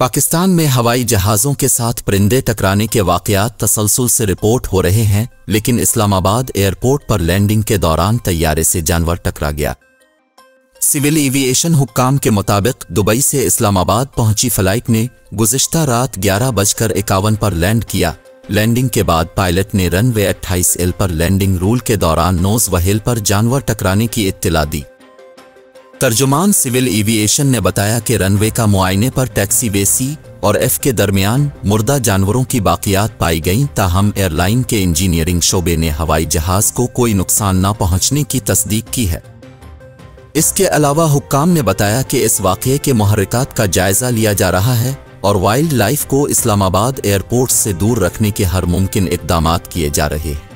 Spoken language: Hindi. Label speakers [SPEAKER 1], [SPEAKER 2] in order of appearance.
[SPEAKER 1] पाकिस्तान में हवाई जहाज़ों के साथ परिंदे टकराने के वाक़यात तसलसल से रिपोर्ट हो रहे हैं, लेकिन इस्लामाबाद एयरपोर्ट पर लैंडिंग के दौरान तैयारे से जानवर टकरा गया। सिविल एविएशन हुक्काम के मुताबिक दुबई से इस्लामाबाद पहुंची फ्लाइट ने गुज़िश्ता रात 11:51 पर लैंड किया। लैंडिंग के बाद पायलट ने रनवे 28L पर लैंडिंग रूल के दौरान नोज़ व्हील पर जानवर टकराने की इत्तला दी। तर्जुमान सिविल एविएशन ने बताया कि रनवे का मुआयने पर टैक्सीवे C और F के दरमियान मुर्दा जानवरों की बाकियात पाई गईं, ताहम एयरलाइन के इंजीनियरिंग शोबे ने हवाई जहाज़ को कोई नुकसान न पहुंचने की तस्दीक की है। इसके अलावा हुक्काम ने बताया कि इस वाक़ये के मुहर्रिकात का जायज़ा लिया जा रहा है और वाइल्ड लाइफ को इस्लामाबाद एयरपोर्ट से दूर रखने के हर मुमकिन इक़दामात किए जा रहे हैं।